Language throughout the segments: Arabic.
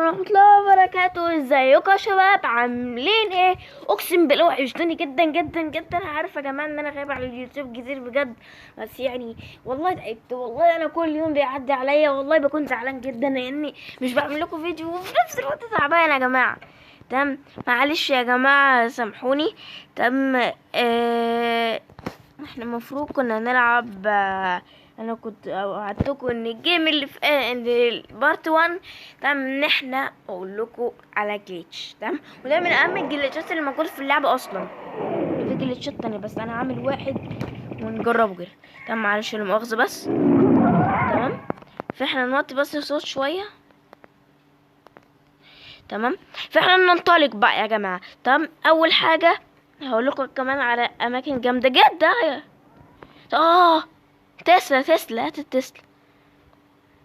ورحمة الله وبركاته. ازيكم يا شباب؟ عاملين ايه؟ اقسم بالله وحشتوني جدا جدا جدا. عارفه يا جماعه ان انا غايبه على اليوتيوب كتير بجد، بس يعني والله تعبت. والله انا كل يوم بيعدي عليا والله بكون زعلان جدا لاني مش بعمل لكم فيديو وفي نفس الوقت تعبان يا جماعه. تمام، معلش يا جماعه سامحوني. تمام. احنا المفروض كنا نلعب. انا كنت وعدتكم ان الجيم اللي في البارت 1 تمام ان احنا اقول لكم على جليتش. تمام، وده من اهم الجليتشات اللي موجوده في اللعبه اصلا. في جليتشات تانية بس انا عامل واحد ونجربه كده. تمام، معلش لا مؤاخذه بس. تمام، فاحنا نوطي بس الصوت شويه. تمام، فاحنا ننطلق بقى يا جماعه. تمام، اول حاجه هقول لكم كمان على اماكن جامده جدا. تسلا هات التسلا.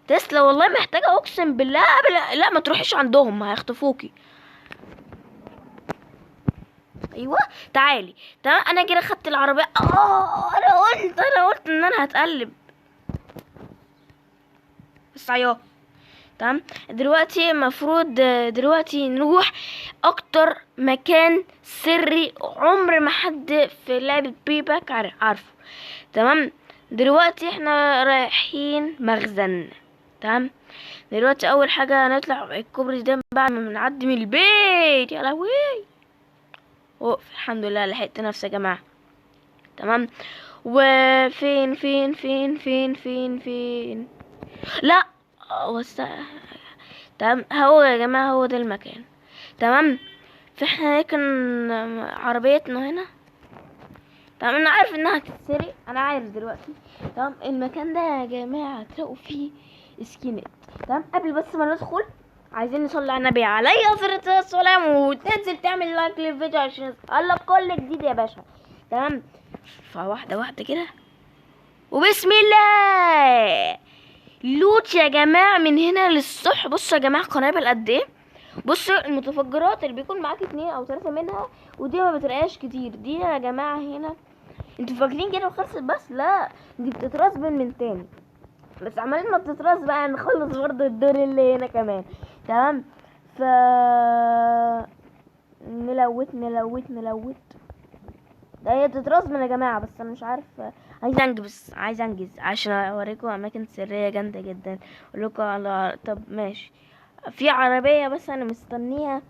تسلا والله محتاجة اقسم بالله. لا ما تروحيش عندهم هيخطفوكي. ايوه تعالي. تمام، انا كده خدت العربية. انا قلت ان انا هتقلب بس عياه. تمام، دلوقتي المفروض دلوقتي نروح اكتر مكان سري عمر ما حد في لعبة بيباك عارفه. تمام، دلوقتي احنا رايحين مخزن. تمام، دلوقتي اول حاجه هنطلع الكوبري ده بعد ما نعدي من البيت. يا لهوي، اوف الحمد لله لحقت نفسي يا جماعه. تمام، وفين فين لا وس... تمام، هو يا جماعه هو ده المكان. تمام، فاحنا لكن عربيتنا هنا. تمام، انا عارف انها هتتسرق، انا عارف دلوقتي. تمام، المكان ده يا جماعه تلاقوا فيه سكينات. تمام، قبل بس ما ندخل عايزين نصلي على النبي عليه الصلاه والسلام وتنزل تعمل لايك للفيديو عشان يوصلك كل جديد يا باشا. تمام، فواحده واحده كده وبسم الله. لوت يا جماعه من هنا للصبح. بصوا يا جماعه قنابل قد ايه. بصوا المتفجرات اللي بيكون معاك 2 أو 3 منها ودي ما بترقاش كتير دي يا جماعه هنا. انتوا فاكرين كده وخلصت؟ بس لا، دي بتترسبن من تاني. بس عمالين ما بتترس بقى نخلص برضه الدور اللي هنا كمان. تمام، ف نلوت ده هي بتترسبن يا جماعه. بس انا مش عارف، عايز انجز عشان اوريكم اماكن سريه جامده جدا. اقول لكم على طب ماشي. في عربيه بس انا مستنيها.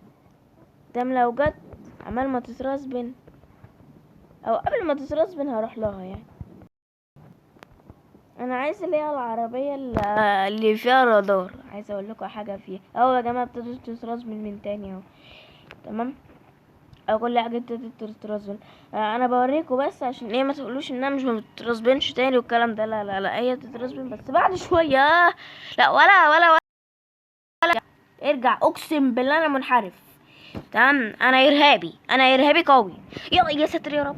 تمام، لو جت عمال ما تترسبن او قبل ما تترسبن هروح لها يعني. انا عايز اللي هي العربيه اللي فيها رادار. عايز اقول لكم حاجه فيها اهو يا جماعه ابتدت تترسبن من تاني اهو. تمام، او كل حاجه ابتدت تترسبن. انا بوريكم بس عشان ايه ما تقولوش انها مش بتترسبنش تاني والكلام ده. لا هي بتترسبن بس بعد شويه. لا ولا ارجع اقسم بالله انا منحرف. تمام، انا ارهابي قوي. يا ساتر يا رب.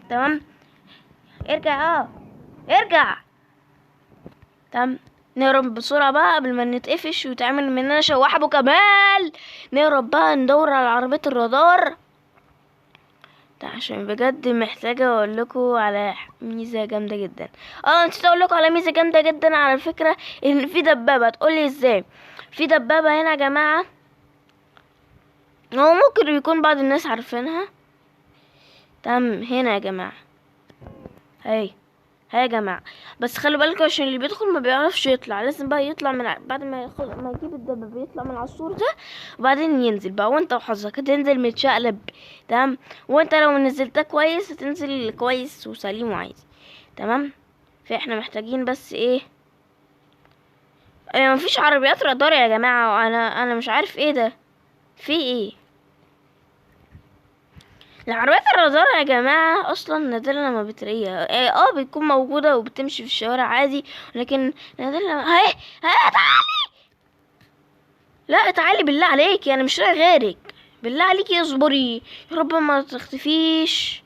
تمام، ارجع ارجع. تمام، نهرب بسرعة بقى قبل ما نتقفش ويتعمل مننا شواح ابو كمال. نهرب بقى ندور على عربية الرادار ده عشان بجد محتاجة اقول لكم على ميزة جامدة جدا. نسيت اقول لكم على ميزة جامدة جدا على فكرة. ان في دبابة. تقولي ازاي في دبابة هنا يا جماعة؟ هو ممكن يكون بعض الناس عارفينها. تمام، هنا يا جماعة هاي يا جماعه. بس خلوا بالكم عشان اللي بيدخل ما بيعرفش يطلع. لازم بقى يطلع من بعد ما يجيب الدبابة يطلع من العصور ده وبعدين ينزل بقى. وانت وحظك هتنزل متشقلب. تمام، وانت لو نزلتها كويس هتنزل كويس وسليم وعادي. تمام، فاحنا محتاجين بس ايه. مفيش عربيات رادار يا جماعه. انا مش عارف ايه ده. في ايه العربيات الرادار يا جماعة اصلا نادرا لما بتلاقيها. بتكون موجودة وبتمشي في الشوارع عادي، لكن نادرا لما تعالي. لا تعالي بالله عليك، انا مش لاقي غيرك. بالله عليكي اصبري يا رب ما تختفيش.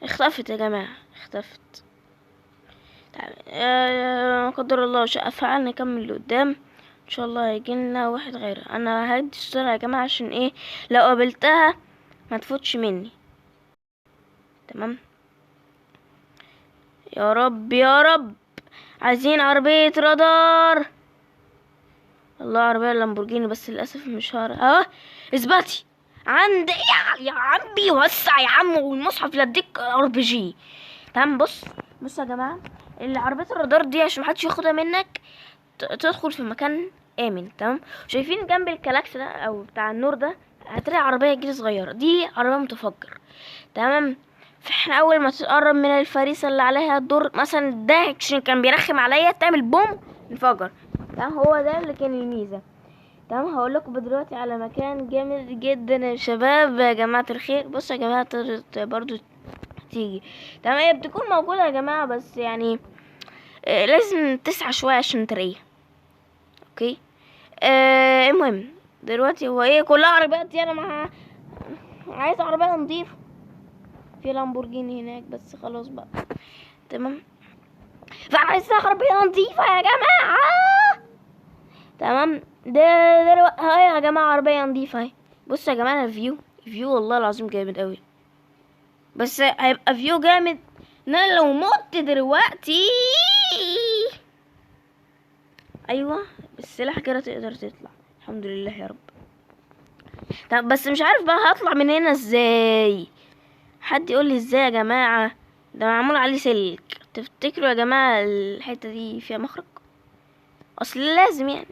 اختفت يا جماعة اختفت. تعالي. قدر الله شاء فعل نكمل لقدام ان شاء الله هيجيلنا واحد غيرها. انا هدي السرعة يا جماعة عشان ايه لو قابلتها ما تفوتش مني. تمام، يا رب عايزين عربية رادار. الله عربية لامبورجيني، بس للأسف مش هعرف. اه اثبتي عندي يا عمي، وسع يا عم، والمصحف لا اديك RPG. تمام. بصوا يا جماعة، العربيات الرادار دي عشان محدش ياخدها منك، تدخل في مكان آمن. تمام. شايفين جنب الكلاكس ده او بتاع النور ده، هتلاقي عربية جديدة صغيرة، دي عربية متفجر. تمام. فاحنا اول ما تقرب من الفريسة اللي عليها الدور مثلا ده، عشان كان بيرخم عليا، تعمل بوم انفجر. تمام. هو ده اللي كان الميزة. تمام. هقول لكم دلوقتي على مكان جامد جدا يا شباب يا جماعة الخير. بصوا يا جماعة، برضو تيجي. تمام. هي بتكون موجودة يا جماعة، بس يعني لازم تسعى شوية عشان تلاقيها. اوكي. المهم دلوقتي هو ايه، كلها عربيات دي، انا مع عايز عربية نضيفة. في لامبورجيني هناك بس خلاص بقى. تمام. فانا عايز عربية نضيفة يا جماعة. تمام. دلوقتي هاي يا جماعة عربية نضيفة اهي. بصوا يا جماعة، الفيو والله العظيم جامد قوي، بس هيبقى فيو جامد ان انا لو مت دلوقتي. ايوه بالسلاح كده تقدر تطلع، الحمد لله يا رب. طب بس مش عارف بقى هطلع من هنا ازاي. حد يقول لي ازاي يا جماعه، ده معمول عليه سلك. تفتكروا يا جماعه الحته دي فيها مخرج؟ اصل لازم يعني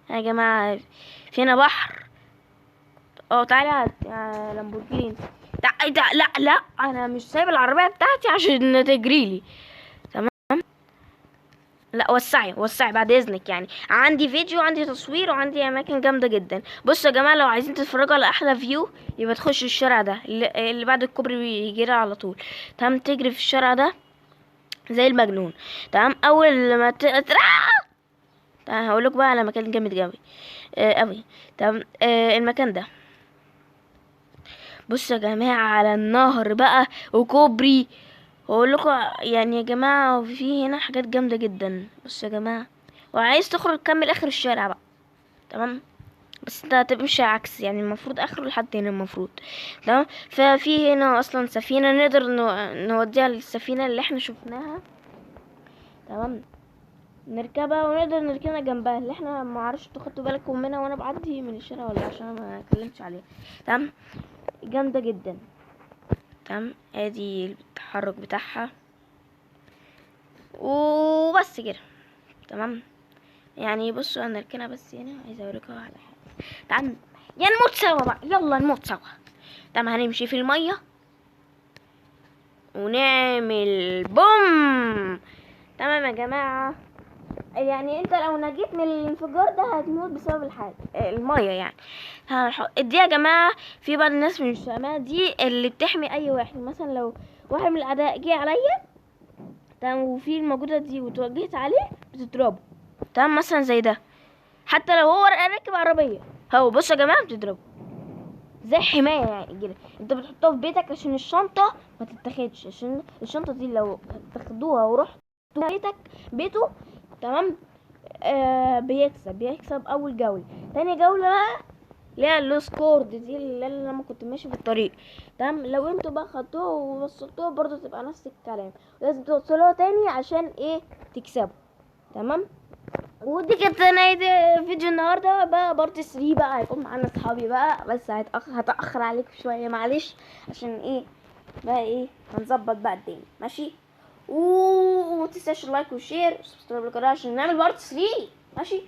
يا جماعه. في هنا بحر. تعالى يا لامبورجيني. لا لا، انا مش سايب العربيه بتاعتي عشان تجريلي. لا وسعي بعد اذنك، يعني عندي فيديو، عندي تصوير، وعندي اماكن جامده جدا. بصوا يا جماعه، لو عايزين تتفرجوا على احلى فيو، يبقى تخشوا الشارع ده اللي بعد الكوبري بيجري على طول. تمام. تجري في الشارع ده زي المجنون. تمام. اول ما تمام. هقول لكم بقى على مكان جامد قوي قوي. تمام. المكان ده، بصوا يا جماعه، على النهر بقى وكوبري. واقول لكم يعني يا جماعه، في هنا حاجات جامده جدا. بصوا يا جماعه، وعايز تخرج كمل اخر الشارع بقى. تمام. بس انت هتمشي عكس، يعني المفروض اخره لحد هنا المفروض. تمام. ففي هنا اصلا سفينة نقدر نوديها للسفينة اللي احنا شفناها. تمام. نركبها ونقدر نركنها جنبها، اللي احنا ما عرفش انتوا خدتوا بالكم منها وانا بعدي من الشارع ولا، عشان انا ما اتكلمتش عليها. تمام. جامدة جدا. تمام. ادي التحرك بتاعها وبس كده. تمام. يعني بصوا انا نركنها، بس هنا عايزه اوريكم على حاجه. تعال يا نموت سوا بقى، يلا نموت سوا. تمام. هنمشي في الميه ونعمل بوم. تمام يا جماعه، يعني انت لو نجيت من الانفجار ده هتموت بسبب الحاجه الميه يعني. دي يا جماعه، في بعض الناس مش فاهمها، دي اللي بتحمي اي واحد. مثلا لو واحد من الاعداء جه عليا، تمام، وفي الموجوده دي وتوجهت عليه بتضربه. تمام. مثلا زي ده، حتى لو هو راكب عربيه، هو بصوا يا جماعه بتضربه زي حمايه يعني كده. انت بتحطها في بيتك عشان الشنطه ما تتاخدش، عشان الشنطه دي لو تاخدوها ورحتوا بيته. تمام. بيكسب اول جوله. تاني جوله بقى اللي هي اللوس كورد دي، اللي انا لما كنت ماشي في الطريق. تمام. لو انتوا بقى خدتوها ووصلتوها برضو تبقى نفس الكلام، لازم توصلوها تاني عشان ايه تكسبوا. تمام. ودي كانت نهاية فيديو النهاردة بقى، بارت 3 بقى هيكون معانا صحابي بقى، بس هتأخر عليكم شوية معلش، عشان ايه بقى، ايه هنظبط بقى الدنيا ماشي. ومتنساش اللايك والشير وسبسكرايب للقناة عشان نعمل بارت 3 ماشي.